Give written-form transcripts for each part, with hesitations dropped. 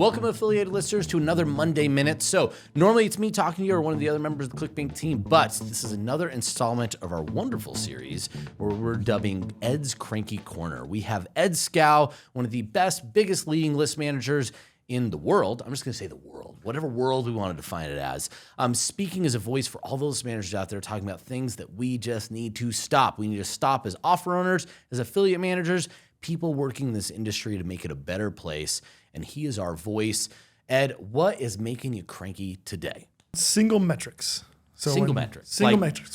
Welcome, affiliated listeners, to another Monday Minute. So normally it's me talking to you or one of the other members of the ClickBank team, but this is another installment of our wonderful series where we're dubbing Ed's Cranky Corner. We have Ed Scow, one of the best, biggest leading list managers in the world. I'm just going to say the world, whatever world we want to define it as. Speaking as a voice for all those managers out there talking about things that we just need to stop. We need to stop as offer owners, as affiliate managers, people working in this industry to make it a better place. And he is our voice. Ed, what is making you cranky today? Single metrics. Single metrics. So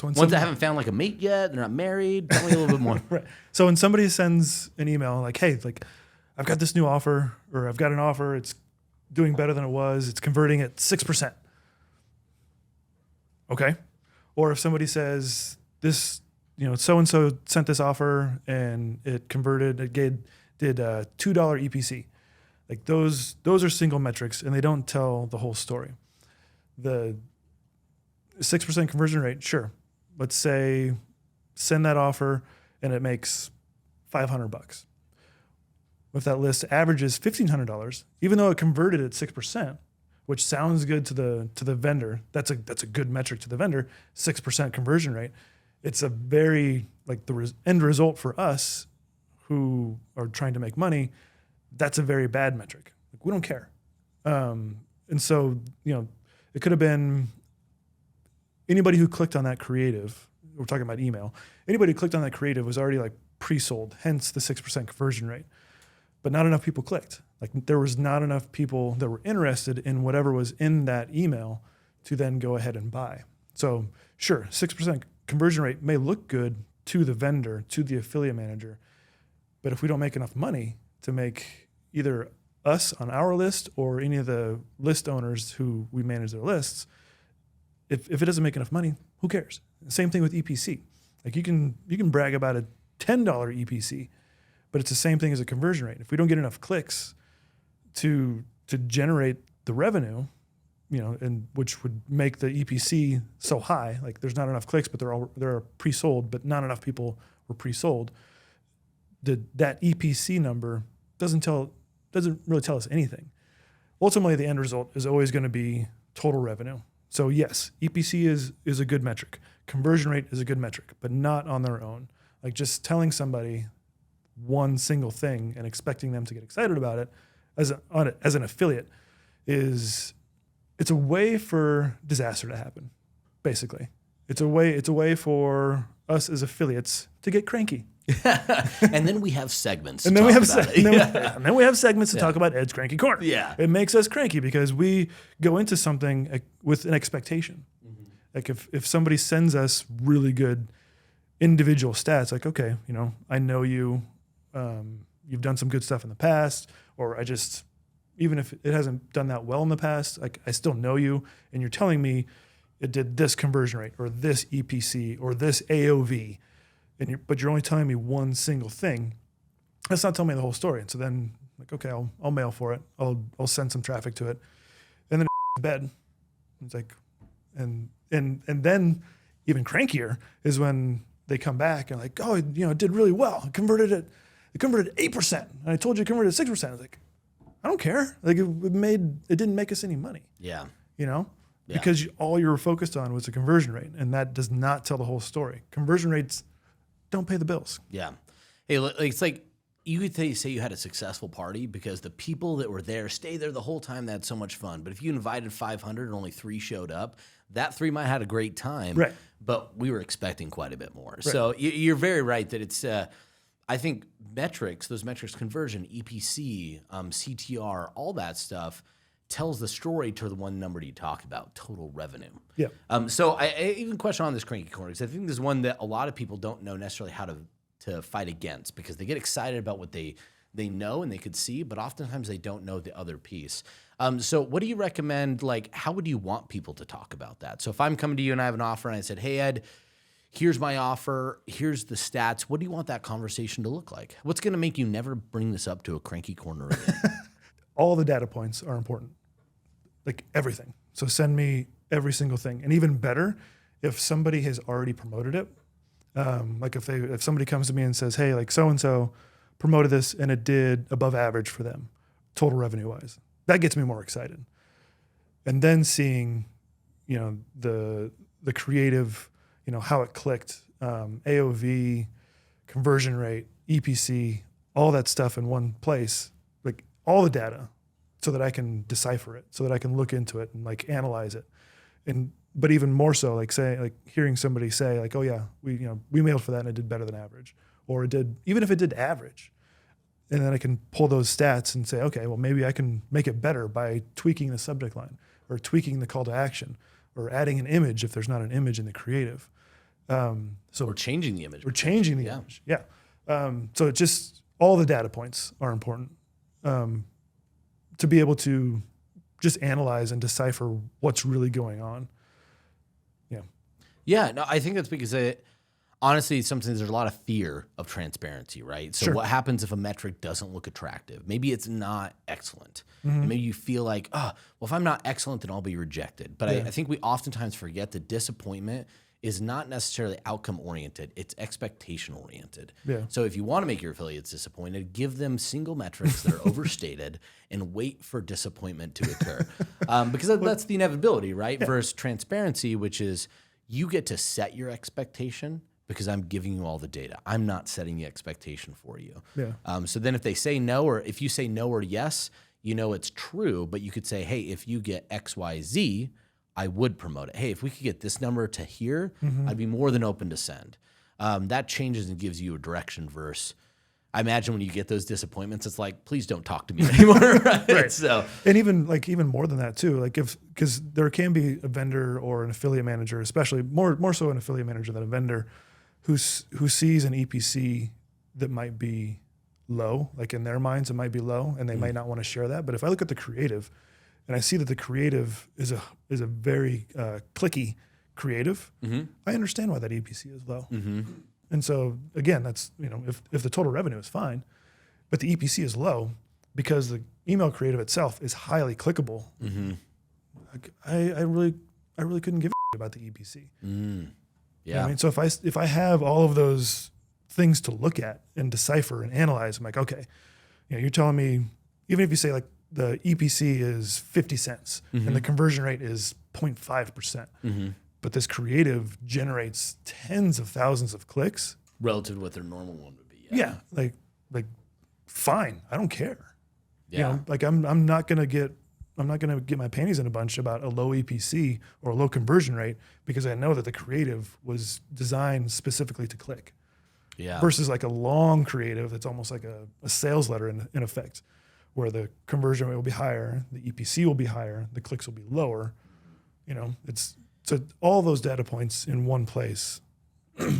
ones that haven't found like a mate yet, they're not married. Tell me a little bit more. Right. So when somebody sends an email like, hey, like I've got this new offer, or I've got an offer, it's doing better than it was, it's converting at 6%. Okay. Or if somebody says this, so-and-so sent this offer and it converted, did $2 EPC. Like those are single metrics and they don't tell the whole story. The 6% conversion rate, sure. Let's say send that offer and it makes $500. If that list averages $1,500, even though it converted at 6%, which sounds good to the vendor, that's a good metric to the vendor, 6% conversion rate. It's a very, like the end result for us who are trying to make money, that's a very bad metric. Like we don't care. And so, it could have been anybody who clicked on that creative, we're talking about email, anybody who clicked on that creative was already like pre-sold, hence the 6% conversion rate. But not enough people clicked. Like there was not enough people that were interested in whatever was in that email to then go ahead and buy. So sure, 6% conversion rate may look good to the vendor, to the affiliate manager, but if we don't make enough money to make either us on our list or any of the list owners who we manage their lists, if it doesn't make enough money, who cares? Same thing with EPC. Like you can brag about a $10 EPC, but it's the same thing as a conversion rate. If we don't get enough clicks to generate the revenue, and which would make the EPC so high, like there's not enough clicks, but they're pre-sold, but not enough people were pre-sold. That EPC number doesn't really tell us anything. Ultimately, the end result is always going to be total revenue. So yes, EPC is a good metric. Conversion rate is a good metric, but not on their own. Like just telling somebody one single thing and expecting them to get excited about it as an affiliate it's a way for disaster to happen. Basically, it's a way for us as affiliates to get cranky. And then we have segments. And then we have segments to talk about Ed's Cranky Corner. Yeah, it makes us cranky because we go into something with an expectation. Mm-hmm. Like if somebody sends us really good individual stats, like okay, I know you. You've done some good stuff in the past, or even if it hasn't done that well in the past, like I still know you, and you're telling me it did this conversion rate, or this EPC, or this AOV, but you're only telling me one single thing. That's not telling me the whole story. And so then, like, okay, I'll mail for it. I'll send some traffic to it, and then bed. It's like, and then even crankier is when they come back and like, oh, it did really well. It converted 8%. And I told you it converted 6%. I was like, I don't care. Like it didn't make us any money. Yeah. Because all you were focused on was the conversion rate, and that does not tell the whole story. Conversion rates don't pay the bills. Yeah. Hey, it's like you could say you had a successful party because the people that were there stayed there the whole time. They had so much fun. But if you invited 500 and only 3 showed up, that 3 might have had a great time. Right. But we were expecting quite a bit more. Right. So you're very right that it's, I think those metrics, conversion, EPC, CTR, all that stuff tells the story to the one number you talk about, total revenue. Yeah. So I even question on this Cranky Corner, because I think this is one that a lot of people don't know necessarily how to fight against, because they get excited about what they know and they could see, but oftentimes they don't know the other piece. So what do you recommend? Like, how would you want people to talk about that? So if I'm coming to you and I have an offer and I said, hey, Ed, here's my offer, here's the stats, what do you want that conversation to look like? What's going to make you never bring this up to a Cranky Corner again? All the data points are important, like everything. So send me every single thing. And even better, if somebody has already promoted it, like if somebody comes to me and says, hey, like so-and-so promoted this and it did above average for them, total revenue wise. that gets me more excited. And then seeing, the creative, how it clicked, AOV, conversion rate, EPC, all that stuff in one place, like all the data, so that I can decipher it, so that I can look into it and like analyze it. But even more so, like hearing somebody say like, oh yeah, we mailed for that and it did better than average, or it did, even if it did average. And then I can pull those stats and say, okay, well, maybe I can make it better by tweaking the subject line or tweaking the call to action or adding an image if there's not an image in the creative. So we're changing the image. We're changing the image. Yeah. So it just, all the data points are important to be able to just analyze and decipher what's really going on. Yeah. Yeah. No, I think that's because honestly, sometimes there's a lot of fear of transparency, right? So what happens if a metric doesn't look attractive? Maybe it's not excellent. And maybe you feel like, well, if I'm not excellent, then I'll be rejected. But I think we oftentimes forget that disappointment is not necessarily outcome oriented. It's expectation oriented. Yeah. So if you want to make your affiliates disappointed, give them single metrics that are overstated and wait for disappointment to occur. Because that's the inevitability, right? Versus transparency, which is you get to set your expectation because I'm giving you all the data. I'm not setting the expectation for you. Yeah. So then if they say no, or if you say no or yes, it's true, but you could say, hey, if you get X, Y, Z, I would promote it. Hey, if we could get this number to here, I'd be more than open to send. That changes and gives you a direction versus, I imagine when you get those disappointments, it's like, please don't talk to me anymore. Right? Right. So, and even more than that too, like because there can be a vendor or an affiliate manager, especially more so an affiliate manager than a vendor, who sees an EPC that might be low, like in their minds it might be low, and they might not want to share that. But if I look at the creative, and I see that the creative is a very clicky creative, I understand why that EPC is low. And so again, that's if the total revenue is fine, but the EPC is low because the email creative itself is highly clickable. Like, I really couldn't give a about the EPC. Yeah. I mean, so if I have all of those things to look at and decipher and analyze, I'm like, okay, you're telling me, even if you say like the EPC is 50 cents and the conversion rate is 0.5%, but this creative generates tens of thousands of clicks relative to what their normal one would be. Yeah. Like fine. I don't care. Yeah. Like I'm not going to get my panties in a bunch about a low EPC or a low conversion rate because I know that the creative was designed specifically to click. Yeah. Versus like a long creative that's almost like a sales letter in effect, where the conversion rate will be higher, the EPC will be higher, the clicks will be lower. So all those data points in one place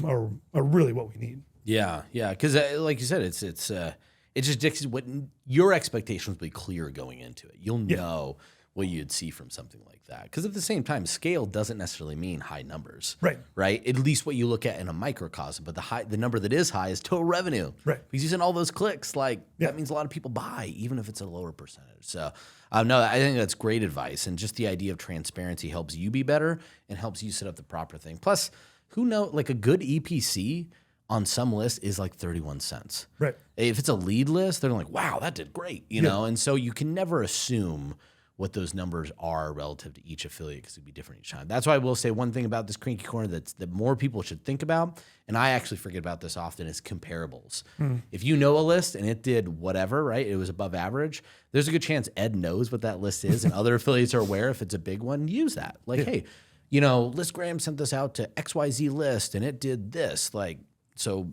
are really what we need. Yeah, yeah, because like you said, it just dictates what your expectations will be clear going into it. You'll know what you'd see from something like that. Because at the same time, scale doesn't necessarily mean high numbers. Right. At least what you look at in a microcosm, but the number that is high is total revenue. Right. Because using all those clicks, that means a lot of people buy, even if it's a lower percentage. So no, I think that's great advice. And just the idea of transparency helps you be better and helps you set up the proper thing. Plus, who knows, like a good EPC on some list is like 31 cents. Right. If it's a lead list, they're like, wow, that did great, you know? And so you can never assume what those numbers are relative to each affiliate because it'd be different each time. That's why I will say one thing about this Cranky Corner that more people should think about, and I actually forget about this often, is comparables. If you know a list and it did whatever, right, it was above average, there's a good chance Ed knows what that list is and other affiliates are aware if it's a big one, use that. Like, hey, ListGram sent this out to XYZ list and it did this. Like, so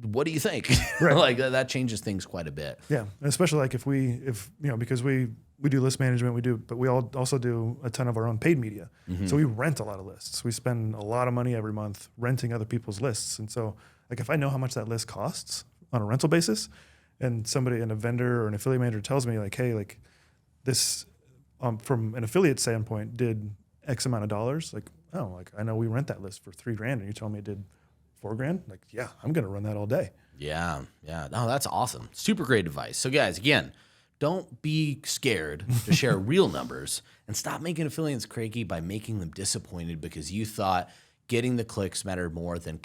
what do you think? Right. Like that changes things quite a bit. Yeah. And especially like if because we do list management, but we also do a ton of our own paid media. So we rent a lot of lists. We spend a lot of money every month renting other people's lists. And so like if I know how much that list costs on a rental basis and somebody in a vendor or an affiliate manager tells me like, hey, like this from an affiliate standpoint did X amount of dollars, like, oh, like I know we rent that list for $3,000 and you tell me it did $4,000. Like, yeah, I'm going to run that all day. Yeah. Yeah. No, that's awesome. Super great advice. So guys, again, don't be scared to share real numbers and stop making affiliates cranky by making them disappointed because you thought getting the clicks mattered more than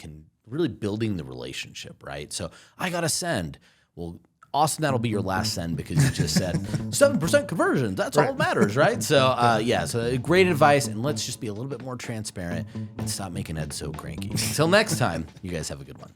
really building the relationship, right? So I got to send. Well, Austin, that'll be your last send because you just said 7% conversion. That's all that matters, right? So, so great advice. And let's just be a little bit more transparent and stop making Ed so cranky. Until next time, you guys have a good one.